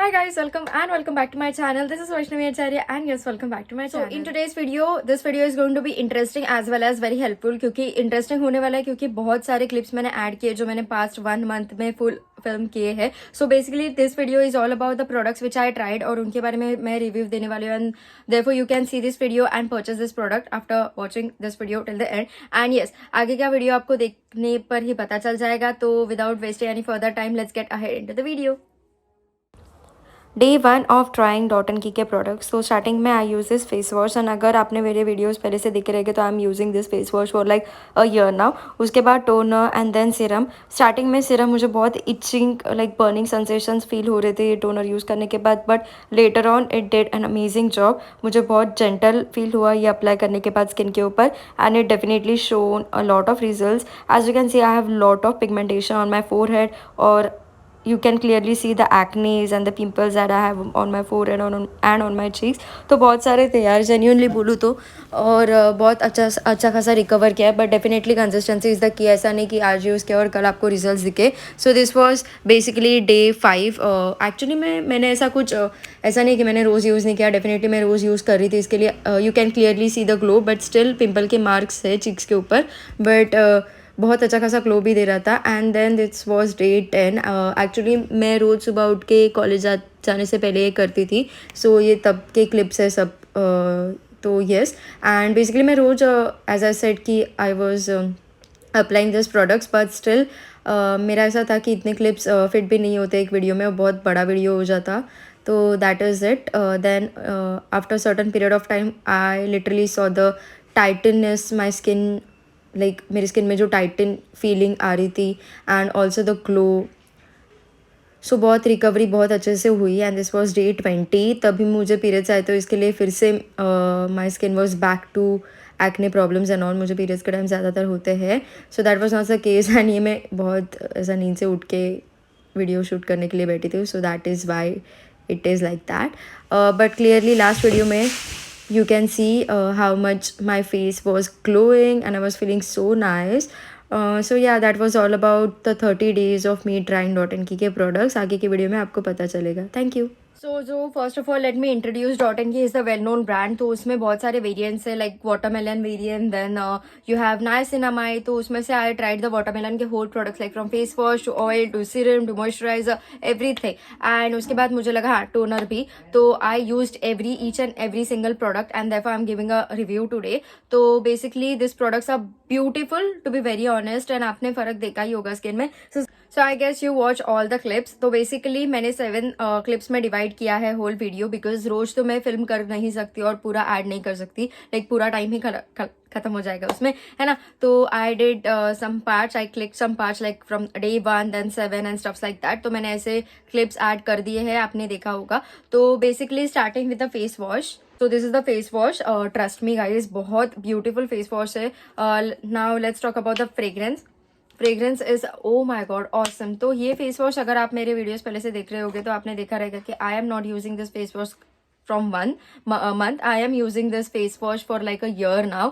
Hi guys, welcome back to my channel. This is Vaishnavi Acharya and yes, welcome back to my channel. So in today's video, this video is going to be interesting as well as very helpful क्योंकि interesting होने वाला है क्योंकि बहुत सारे clips मैंने add किए जो मैंने past 1 month में full film किए हैं. So basically this video is all about the products which I tried और उनके बारे में मैं review देने वाली हूँ and therefore you can see this video and purchase this product after watching this video till the end. And yes, आगे का video आपको देखने पर ही पता चल जाएगा. तो without wasting any further time, let's get ahead into the video. Day 1 of trying Dot and Key के प्रोडक्ट्स. तो स्टार्टिंग में I use this face wash and अगर आपने मेरे वीडियोस पहले से दिखे रहेंगे तो I am using this face wash for like a year now. उसके बाद toner and then serum. Starting में सीरम मुझे बहुत itching like burning sensations feel हो रहे थे ये टोनर यूज़ करने के बाद, but later on it did an amazing job. मुझे बहुत जेंटल फील हुआ ये अप्लाई करने के बाद स्किन के ऊपर and it definitely shown a lot of results. As you can see I have lot of pigmentation on my forehead और you can clearly see the acne and the pimples that I have on my forehead and on my cheeks. तो बहुत सारे थे यार genuinely बोलूँ तो. और बहुत अच्छा खासा रिकवर किया है but definitely consistency is the key. ऐसा नहीं कि आज यूज़ किया और कल आपको रिजल्ट्स दिखे. So this was basically day 5. Actually मैंने ऐसा कुछ ऐसा नहीं कि मैंने रोज़ यूज़ नहीं किया. डेफिनेटली मैं रोज़ यूज़ कर रही थी इसके लिए. You can clearly see the glow but still pimple के मार्क्स है चीक्स के ऊपर बट बहुत अच्छा खासा ग्लो भी दे रहा था. And then this was day 10. Actually मैं रोज़ सुबह उठ के कॉलेज जाने से पहले ये करती थी. सो ये तब के क्लिप्स है सब. तो येस एंड बेसिकली मैं रोज़ एज आई सेड कि I was applying this products but still मेरा ऐसा था कि इतने क्लिप्स फिट भी नहीं होते एक वीडियो में और बहुत बड़ा वीडियो हो जाता. तो that is it. Then after certain period of time I literally saw the tightness my skin like मेरी स्किन में जो टाइटन फीलिंग आ रही थी and also the glow. So बहुत रिकवरी बहुत अच्छे से हुई एंड दिस वॉज डे 20. तभी मुझे पीरियड्स आए तो इसके लिए फिर से my skin was back to acne problems and all. मुझे पीरियड्स के टाइम ज़्यादातर होते हैं. So that was not the case and ये मैं बहुत ऐसा नींद से उठ के वीडियो शूट करने के लिए बैठी थी. So that is why it is like that. But clearly last video में you can see how much my face was glowing and I was feeling so nice. So yeah, that was all about the 30 days of me trying Dot & Key के products. आगे की video में आपको पता चलेगा. Thank you. So जो first of all let me introduce Dot and Key is the well known brand. तो उसमें बहुत सारे वेरिएंट्स है like watermelon variant, then you have niacinamide. तो उसमें से आई ट्राइड द वाटरमेलन के whole products like from face wash to oil to serum to moisturiser everything. And उसके बाद मुझे लगा हाँ टोनर भी. तो I used each and every single product and therefore I am giving a review today. तो basically this products are beautiful to be very honest and आपने फर्क देखा ही होगा स्किन में. So I guess you watch all the clips. तो basically मैंने 7 clips में डिवाइड किया है होल वीडियो बिकॉज रोज तो मैं फिल्म कर नहीं सकती और पूरा ऐड नहीं कर सकती. लाइक पूरा टाइम ही खत्म हो जाएगा उसमें, है ना. तो I did some parts, I click some parts like from day 1 then 7 and stuffs like that. तो मैंने ऐसे क्लिप्स ऐड कर दिए हैं, आपने देखा होगा. तो basically starting with the face wash. तो this is the face wash. Trust me guys बहुत ब्यूटीफुल फेस वॉश है. Now let's talk about the fragrance. Fragrance is oh my god awesome. तो ये फेस वॉश अगर आप मेरे videos पहले से देख रहे होगे तो आपने देखा रहेगा कि आई am not using this face wash from 1 month. I am using this face wash for like a year now.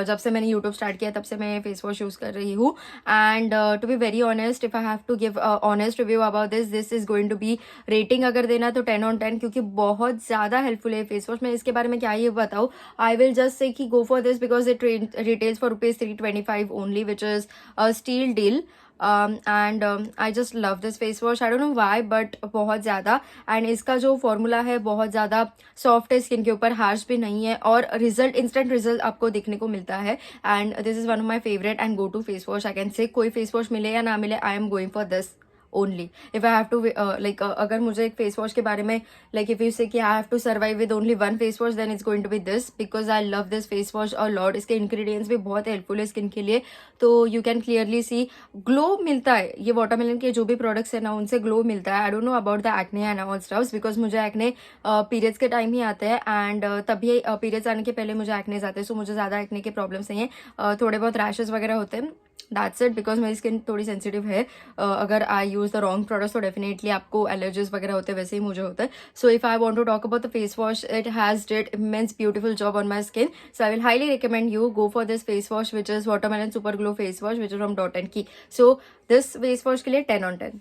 जब से मैंने यूट्यूब स्टार्ट किया तब से मैं फेस वॉश यूज कर रही हूँ. And to be very honest, if I have to give honest review about this is going to be rating अगर देना तो 10 on 10 क्योंकि बहुत ज़्यादा हेल्पफुल है फेस वॉश. मैं इसके बारे में क्या ये बताऊँ. आई विल जस्ट से कि गो for this because it retails for ₹325 only which is a steal deal. And I just love this face wash. I don't know why but बहुत ज़्यादा. एंड इसका जो फॉर्मूला है बहुत ज़्यादा सॉफ्ट है skin के ऊपर, हार्श भी नहीं है और रिजल्ट इंस्टेंट रिजल्ट आपको देखने को मिलता है. And this is one of my favourite and go to face wash. I can say कोई फेस वॉश मिले या ना मिले, I am going for this only. If I have to like अगर मुझे एक फेस वॉश के बारे में लाइक इफ यू से कि I have to survive with only 1 face wash then it's going to be this because I love this face wash a lot. इसके ingredients भी बहुत हेल्पफुल है स्किन के लिए. तो you can clearly see glow मिलता है. ये वाटरमेलन के जो भी प्रोडक्ट्स है ना उनसे ग्लो मिलता है. I don't know about the acne and all stuffs because मुझे एक्ने पीरियड्स के टाइम ही आते हैं एंड तभी पीरियड्स आने के पहले मुझे एक्ने आते हैं. सो मुझे ज़्यादा एक्ने के प्रॉब्लम्स नहीं है. थोड़े बहुत रैशेज वगैरह होते हैं. दैट्स इट बिकॉज मेरी स्किन थोड़ी सेंसिटिव है. अगर I use the wrong products तो डेफिनेटली आपको एलर्जीज वगैरह होते हैं, वैसे ही मुझे होता है. So if I want to talk about the face wash, it has did immense beautiful job on my skin. So I will highly recommend you go for this face wash which is watermelon super glow face wash which is from dot and की. So this face wash के लिए 10 on 10.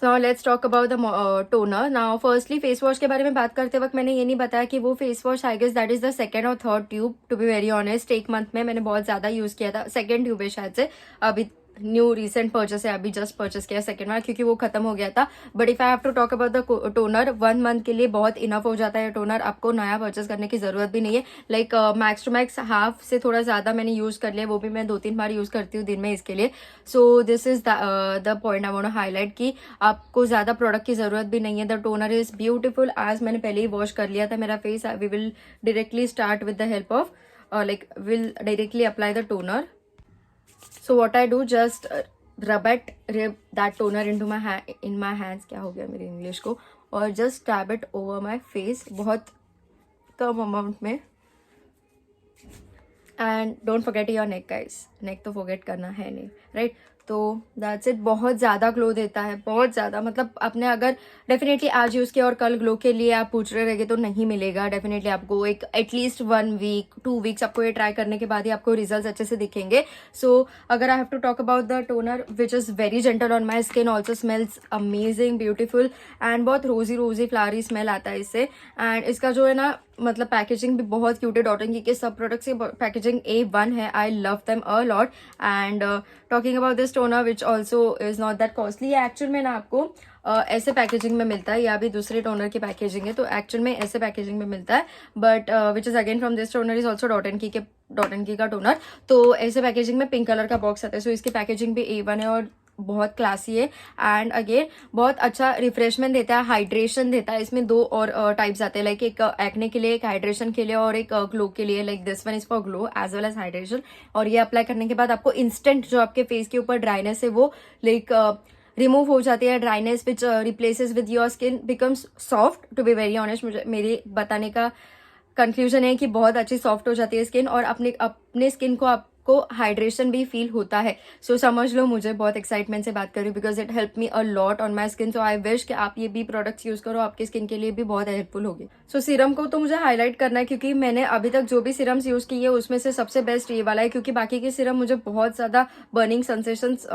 Now let's talk about the toner. Now firstly face wash के बारे में बात करते वक्त मैंने ये नहीं बताया कि वो face wash I guess that is the second और third tube. To be very honest, एक मंथ में मैंने बहुत ज्यादा यूज किया था. सेकंड ट्यूब है शायद से, अभी न्यू रिसेंट परचेस है, अभी जस्ट परचेस किया सेकंड वाला क्योंकि वो खत्म हो गया था. But if I have to talk about the toner, 1 month के लिए बहुत इनफ हो जाता है टोनर. आपको नया परचेस करने की जरूरत भी नहीं है. Like max to max half से थोड़ा ज्यादा मैंने यूज कर लिया, वो भी मैं 2-3 बार यूज करती हूँ दिन में इसके लिए. So this is the point I want to highlight कि आपको ज्यादा प्रोडक्ट की जरूरत भी नहीं है. The toner is beautiful. आज मैंने पहले ही वॉश कर लिया था मेरा face. We will directly start with the help of will directly apply the toner. So what I do, just rub that toner into my hands. क्या हो गया मेरी इंग्लिश को, और just dab it over my face बहुत कम amount में. And don't forget your neck guys, neck तो फॉरगेट करना है नहीं, राइट? तो दैट्स इट. बहुत ज़्यादा ग्लो देता है, बहुत ज़्यादा. मतलब आपने अगर डेफिनेटली आज यूज़ किया और कल ग्लो के लिए आप पूछ रहे रहेंगे तो नहीं मिलेगा. डेफिनेटली आपको एक एटलीस्ट 1 वीक 2 वीक्स आपको ये ट्राई करने के बाद ही आपको रिजल्ट्स अच्छे से दिखेंगे. सो अगर I have to talk about the toner which is very gentle on my skin, also smells amazing, beautiful and बहुत रोजी फ्लावरी स्मेल आता है इससे. एंड इसका जो है ना, मतलब पैकेजिंग भी बहुत क्यूट है. डॉट एंड की के सब प्रोडक्ट्स की पैकेजिंग A1 है. I love them a lot. And talking about this toner which also is not that costly. Actual में ना आपको ऐसे पैकेजिंग में मिलता है, या भी दूसरे टोनर की पैकेजिंग है तो एक्चुअल में ऐसे पैकेजिंग में मिलता है. But which is again from this toner is also dot and Key का टोनर. तो ऐसे पैकेजिंग में पिंक कलर का बॉक्स आता है. सो इसकी पैकेजिंग भी A1 है और बहुत क्लासी है. एंड अगेन बहुत अच्छा रिफ्रेशमेंट देता है, हाइड्रेशन देता है. इसमें 2 और टाइप्स आते हैं, लाइक एक एक्ने के लिए, एक हाइड्रेशन के लिए और एक ग्लो के लिए. Like this one is for glow as well as hydration. और ये अप्लाई करने के बाद आपको इंस्टेंट जो आपके फेस के ऊपर ड्राइनेस है वो लाइक रिमूव हो जाती है. Dryness which replaces with your skin becomes soft. To be very honest, मुझे मेरे बताने का कंफ्यूजन है कि बहुत अच्छी सॉफ्ट हो जाती है स्किन और अपने स्किन को आपको हाइड्रेशन भी फील होता है. सो समझ लो मुझे बहुत एक्साइटमेंट से बात कर रही हूँ because it help me a lot on my skin. So I wish कि आप ये भी प्रोडक्ट्स यूज करो, आपकी स्किन के लिए भी बहुत हेल्पफुल होगी. सो सीरम को तो मुझे हाईलाइट करना है क्योंकि मैंने अभी तक जो भी सीरम्स यूज किए उसमें से सबसे बेस्ट ये वाला है. क्योंकि बाकी के सीरम मुझे बहुत ज्यादा बर्निंग सेंसेशंस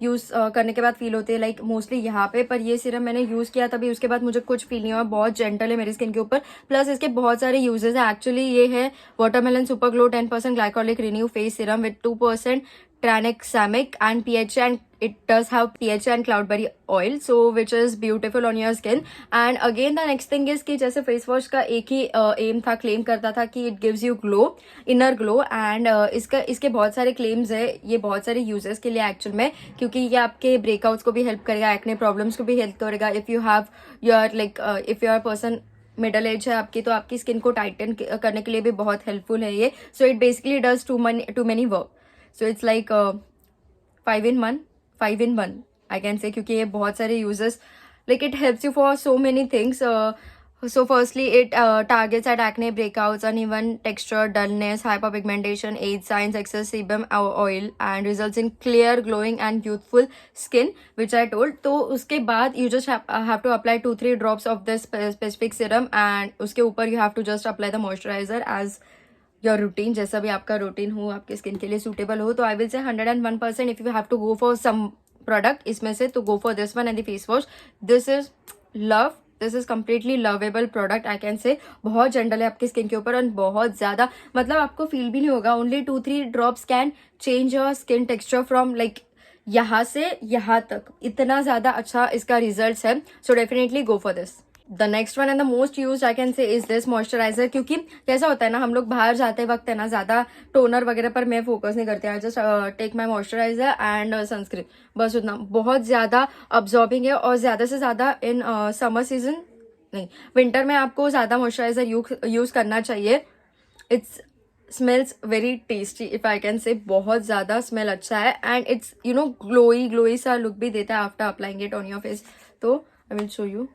यूज करने के बाद फील होते हैं, लाइक मोस्टली यहाँ पे. पर ये सीरम मैंने यूज किया तभी उसके बाद मुझे कुछ फील नहीं हुआ. बहुत जेंटल है मेरी स्किन के ऊपर. प्लस इसके बहुत सारे यूजेस है. एक्चुअली ये है watermelon super glow 10% glycolic renew face serum with 2% tranexamic and PHA, and it does have PHA and cloudberry oil, so which is beautiful on your skin. And again the next thing is कि जैसे face wash का एक ही M था, claim करता था कि it gives you glow, inner glow. and इसके बहुत सारे क्लेम्स है, ये बहुत सारे यूजेस के लिए एक्चुअल में, क्योंकि ये आपके ब्रेकआउट्स को भी हेल्प करेगा, एक्ने प्रॉब्लम्स को भी हेल्प करेगा. If you have your like if you are person middle age है आपकी तो आपकी स्किन को टाइटन करने के लिए भी बहुत हेल्पफुल है ये. So it basically does too many work. So it's like 5 in 1 I can say, क्योंकि ये बहुत सारे uses like it helps you for so many things. So firstly, it targets at acne, breakouts, uneven texture, dullness, hyperpigmentation, age signs, excess sebum oil, and results in clear, glowing and youthful skin, which I told. तो उसके बाद you just have to apply 2-3 drops of this specific serum, and उसके ऊपर you have to just apply the moisturizer as your routine, जैसा भी आपका routine हो, आपके स्किन के लिए सूटेबल हो. तो आई will say 101% if you have to go for some product इसमें से तो go for this one and the face wash. This is love, this is completely lovable product I can say. बहुत gentle है आपकी skin के ऊपर और बहुत ज्यादा, मतलब आपको फील भी नहीं होगा. Only 2-3 drops can change your skin texture from like यहाँ से यहाँ तक. इतना ज्यादा अच्छा इसका रिजल्ट है. So definitely go for this. The next one and the most use I can से इज दिस मॉइस्चराइजर. क्योंकि कैसा होता है ना, हम लोग बाहर जाते वक्त है ना ज्यादा टोनर वगैरह पर मैं फोकस नहीं करती. I just take my moisturiser and sunscreen, बस उतना. बहुत ज्यादा अब्जॉर्बिंग है और ज्यादा से ज्यादा इन समर सीजन नहीं, विंटर में आपको ज्यादा मॉइस्चराइजर यूज करना चाहिए. It's smells very tasty if I can say. बहुत ज्यादा स्मेल अच्छा है and it's you know glowy सा लुक भी देता है after applying it on your face. तो आई विल शो यू.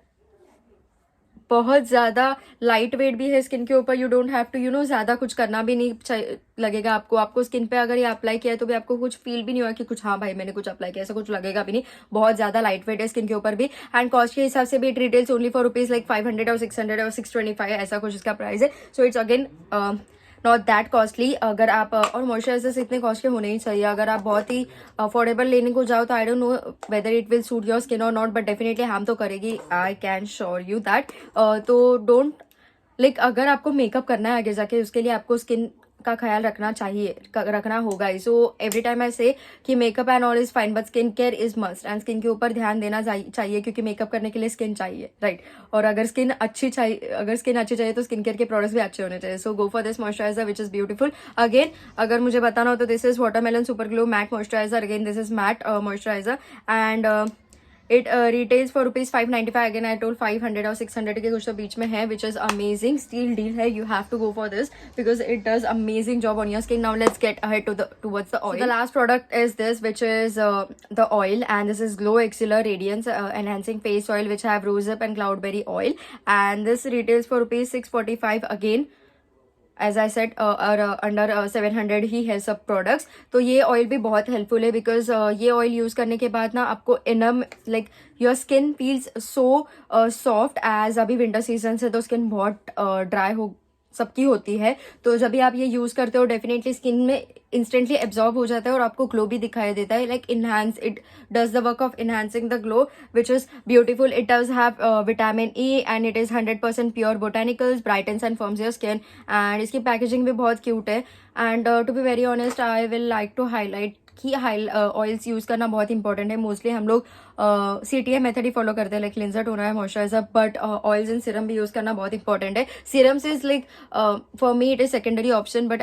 बहुत ज्यादा लाइट वेट भी है स्किन के ऊपर. यू डोंट हैव टू ज्यादा कुछ करना भी नहीं लगेगा आपको स्किन पे. अगर ये अप्लाई किया है तो भी आपको कुछ फील भी नहीं होगा कि कुछ हाँ भाई मैंने कुछ अप्लाई किया, ऐसा कुछ लगेगा भी नहीं. बहुत ज्यादा लाइट वेट है स्किन के ऊपर भी. एंड कॉस्ट के हिसाब से भी it retails only for rupees like 500 और 600 और 625 ऐसा कुछ इसका प्राइस है. So it's again not that costly. अगर आप और मॉइस्चराइजर्स इतने कॉस्टली होने ही चाहिए। अगर आप बहुत ही अफोर्डेबल लेने को जाओ तो I don't know whether it will suit your skin और नॉट, बट डेफिनेटली हार्म तो करेगी, I can sure you that. तो डोंट लाइक अगर आपको मेकअप करना है आगे जाके, उसके लिए आपको स्किन का ख्याल रखना चाहिए, रखना होगा। सो एवरी टाइम आई से कि makeup and all is fine but skin care is must, and skin के ऊपर ध्यान देना चाहिए क्योंकि मेकअप करने के लिए स्किन चाहिए, राइट। और अगर स्किन अच्छी चाहिए तो स्किन केयर के प्रोडक्ट्स भी अच्छे होने चाहिए। So go for this moisturiser which is beautiful. Again अगर मुझे बताना हो तो this is watermelon super glow matte moisturiser. Again this is matte moisturiser and it retails for ₹595। Again I told 500 और 600 के कुछ तो बीच में है, which is amazing steal deal है। You have to go for this because it does amazing job on your skin. Now let's get ahead towards the oil. So the last product is this, which is the oil, and this is Glow Exceller Radiance Enhancing Face Oil, which have rosehip and cloudberry oil, and this retails for ₹645 again. As I said under 700 ही है सब products. तो ये oil भी बहुत helpful है because ये oil use करने के बाद ना आपको इनम like your skin feels so soft. As अभी विंटर सीजन से तो स्किन बहुत ड्राई हो सबकी होती है, तो जब भी आप ये यूज करते हो डेफिनेटली स्किन में इंस्टेंटली एब्जॉर्ब हो जाता है और आपको ग्लो भी दिखाई देता है। Like enhance it does the work of enhancing the glow which is beautiful. It does have vitamin E and it is 100% pure botanicals, brightens and forms your skin. And इसकी पैकेजिंग भी बहुत cute है। And to be very honest I will like to highlight कि oils use करना बहुत important है। Mostly हम लोग CTA मेथड ही फॉलो करते हैं, लाइक क्लिंजर, टोनर है, moisturiser, but oils and serum भी यूज करना बहुत इंपॉर्टेंट है। Serums is like for me it is secondary option, but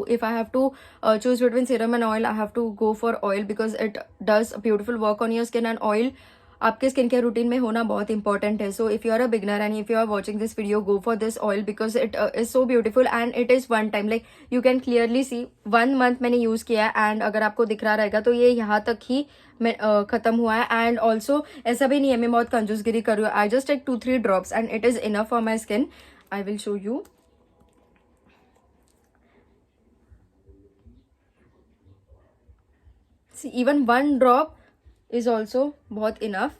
if I have to choose between serum and oil, I have to go for oil because it does a beautiful work on your skin, and oil आपके skin care routine में होना बहुत important है। So if you are a beginner and if you are watching this video, go for this oil because it is so beautiful and it is one time, like you can clearly see 1 month मैंने use किया है and अगर आपको दिख रहा रहेगा तो ये यहाँ तक ही खत्म हुआ है। एंड ऑल्सो ऐसा भी नहीं है मैं बहुत कंजूसगिरी कर रही हूँ। I just take 2-3 drops and it is enough for my skin. I will show you. See, even 1 drop is also बहुत enough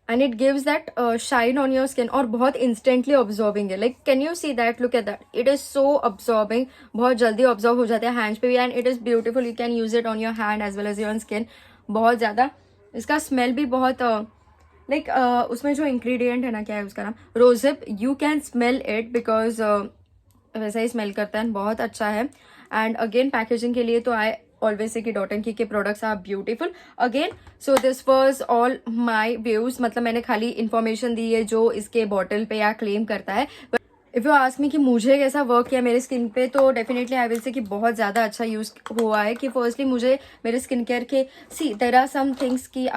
and it gives that shine on your skin और बहुत instantly absorbing है। Like can you see that? Look at that, it is so absorbing, बहुत जल्दी absorb हो जाता है hands पे भी and it is beautiful. You can use it on your hand as well as your skin। बहुत ज़्यादा इसका स्मेल भी बहुत लाइक उसमें जो इंग्रेडिएंट है ना, क्या है उसका नाम, rosehip, you can smell it because वैसा ही स्मेल करता है, बहुत अच्छा है। एंड अगेन पैकेजिंग के लिए तो आई ऑलवेज से कि डॉट एंड की के products are beautiful again. So this was all my views, मतलब मैंने खाली इन्फॉर्मेशन दी है जो इसके बॉटल पे या क्लेम करता है। इफ यू आस्क मी कि मुझे कैसा वर्क किया मेरे स्किन पे, तो डेफिनेटली आई विल से कि बहुत ज़्यादा अच्छा यूज हुआ है। कि फर्स्टली मुझे मेरे स्किन केयर के देयर आर सम थिंग्स कि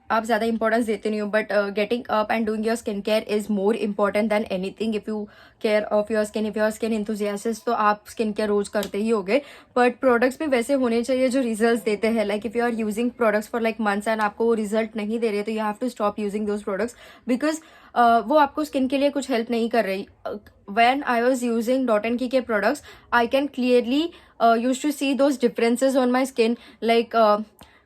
आप ज़्यादा इंपॉर्टेंस देते नहीं हो, but getting up and doing your skin care is more important than anything. If you care of your skin, if your skin enthusiast, तो आप स्किन केयर रोज करते ही होगे। बट प्रोडक्ट्स भी वैसे होने चाहिए जो रिजल्ट देते हैं। Like if you are using products for like months and आपको वो रिजल्ट नहीं दे रहे, तो you have to stop using those products because वो आपको स्किन के लिए कुछ हेल्प नहीं कर रही। When I was using Dot and Key के products, I can clearly used to see those differences on my skin. Like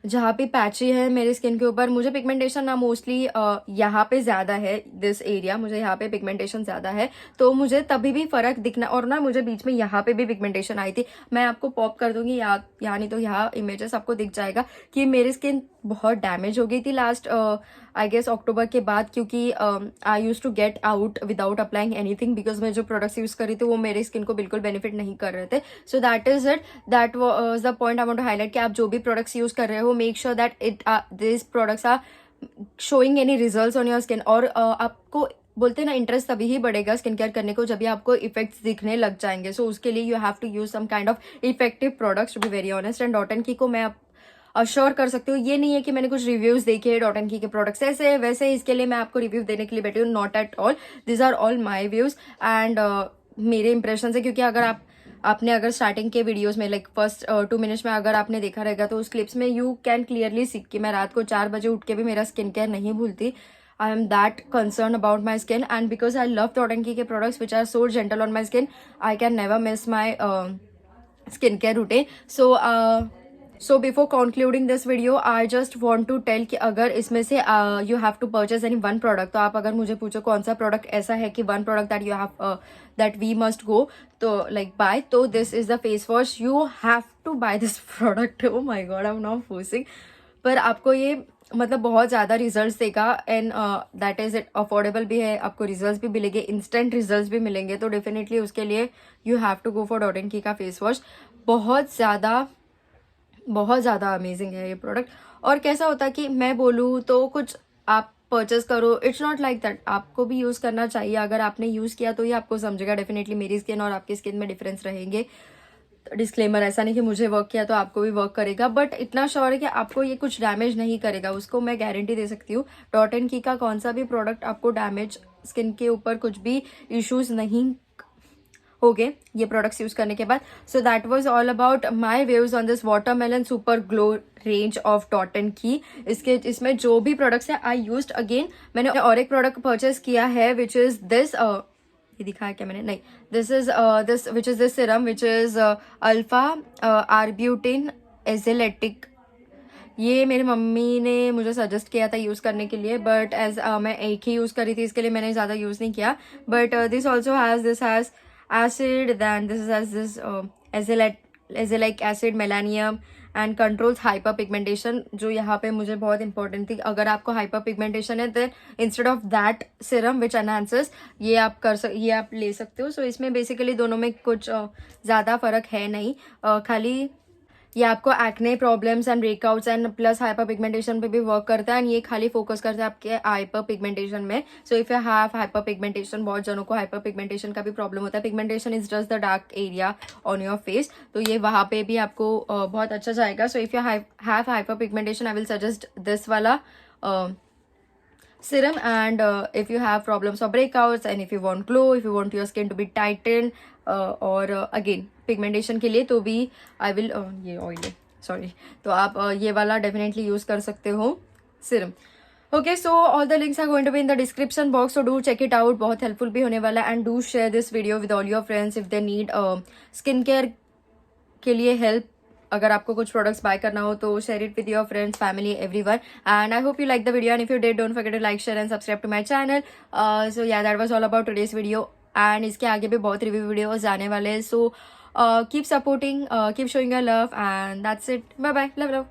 जहाँ पे पैची है मेरे स्किन के ऊपर, मुझे पिगमेंटेशन ना मोस्टली यहाँ पे ज़्यादा है, दिस एरिया मुझे यहाँ पे पिगमेंटेशन ज़्यादा है, तो मुझे तभी भी फ़र्क दिखना, और ना मुझे बीच में यहाँ पे भी पिगमेंटेशन आई थी। मैं आपको पॉप कर दूंगी यहाँ नहीं तो यहाँ इमेजेस आपको दिख जाएगा कि मेरी स्किन बहुत डैमेज हो गई थी लास्ट आई गेस अक्टूबर के बाद, क्योंकि I use to get out without applying anything because मैं जो प्रोडक्ट्स यूज कर रही थी वो मेरी स्किन को बिल्कुल बेनिफिट नहीं कर रहे थे। So that is it, that was the point I want to highlight कि आप जो भी प्रोडक्ट्स यूज कर रहे हो, make sure that this products are showing any results on your skin. और आपको बोलते हैं ना, इंटरेस्ट तभी ही बढ़ेगा स्किन केयर करने को जब भी आपको इफेक्ट्स दिखने लग जाएंगे। सो उसके लिए you have to use some kind of effective products to be very honest. And Dot and Key को मैं अश्योर कर सकती हूँ, ये नहीं है कि मैंने कुछ रिव्यूज देखे डॉट एंड की के प्रोडक्ट्स ऐसे है वैसे, इसके लिए मैं आपको रिव्यू देने के लिए बैठी हूँ, not at all. This are all my views and मेरे इंप्रेशन है। क्योंकि अगर आपने अगर स्टार्टिंग के वीडियोस में लाइक फर्स्ट 2 मिनट्स में अगर आपने देखा रहेगा तो उस क्लिप्स में यू कैन क्लियरली सी कि मैं रात को 4 बजे उठ के भी मेरा स्किन केयर नहीं भूलती। I am that concerned about my skin, and because I love Dot and Key के products which are so gentle on my skin, I can never miss my skincare routine. So so before concluding this video I just want to tell कि अगर इसमें से you have to purchase any one product, तो आप अगर मुझे पूछो कौन सा प्रोडक्ट ऐसा है कि one product that you have that we must go तो लाइक बाय, तो this is the face wash. You have to buy this product. Oh my God, I am not forcing. पर आपको ये मतलब बहुत ज़्यादा रिजल्ट्स देगा and that is it. Affordable भी है, आपको रिजल्ट्स भी मिलेंगे, इंस्टेंट रिजल्ट्स भी मिलेंगे. तो डेफिनेटली उसके लिए you have to go for Dot and Key का फेस वॉश. बहुत ज़्यादा अमेजिंग है ये प्रोडक्ट. और कैसा होता है कि मैं बोलूँ तो कुछ आप परचेस करो, इट्स नॉट लाइक दैट. आपको भी यूज़ करना चाहिए. अगर आपने यूज़ किया तो ये आपको समझेगा. डेफिनेटली मेरी स्किन और आपकी स्किन में डिफरेंस रहेंगे. डिस्क्लेमर, ऐसा नहीं कि मुझे वर्क किया तो आपको भी वर्क करेगा, बट इतना श्योर है कि आपको ये कुछ डैमेज नहीं करेगा, उसको मैं गारंटी दे सकती हूँ. डॉट एंड की का कौन सा भी प्रोडक्ट आपको डैमेज स्किन के ऊपर कुछ भी इश्यूज नहीं हो गए ये प्रोडक्ट्स यूज करने के बाद. So that was all about my views on this watermelon super glow range of dot and की. इसमें जो भी प्रोडक्ट्स है आई यूज्ड. अगेन मैंने और एक प्रोडक्ट परचेस किया है विच इज दिस, ये दिखाया क्या मैंने, नहीं, this is this which is this serum which is alpha arbutin azelaic. ये मेरी मम्मी ने मुझे सजेस्ट किया था यूज़ करने के लिए, बट एज मैं एक ही यूज़ करी थी, इसके लिए मैंने ज़्यादा यूज़ नहीं किया. But this also has acid, then this has this azelaic acid, melanium and controls hyperpigmentation, जो यहाँ पे मुझे बहुत इंपॉर्टेंट थी. अगर आपको hyperpigmentation है then instead of that serum which enhances, ये आप ले सकते हो. सो इसमें बेसिकली दोनों में कुछ ज़्यादा फर्क है नहीं. खाली ये आपको acne problems and breakouts and plus hyper pigmentation पे भी वर्क करता है. एंड ये खाली फोकस करता है आपके हाइपर पिगमेंटेशन में. सो if you have hyper pigmentation, बहुत जनों को हाइपर पिगमेंटेशन का भी प्रॉब्लम होता है. Pigmentation is just the dark area on your face, तो ये वहाँ पे भी आपको बहुत अच्छा जाएगा. सो if you have hyper pigmentation I will suggest this वाला serum. And if you have problems of breakouts and if you want glow, if you want your skin to be tightened और again pigmentation के लिए तो भी I will ये oil है sorry, तो आप ये वाला डेफिनेटली यूज कर सकते हो serum. Okay, so all the links are going to be in the description box, so do check it out. बहुत हेल्पफुल भी होने वाला है. And do share this video with all your friends if they need skin care के लिए help. अगर आपको कुछ प्रोडक्ट्स बाय करना हो तो share it with your friends, family, everyone. And I hope you like the video and if you did don't forget to like, share and subscribe to my channel. So yeah that was all about today's video. And इसके आगे भी बहुत review videos आने वाले हैं. So keep supporting, keep showing your love and that's it. Bye bye, love love.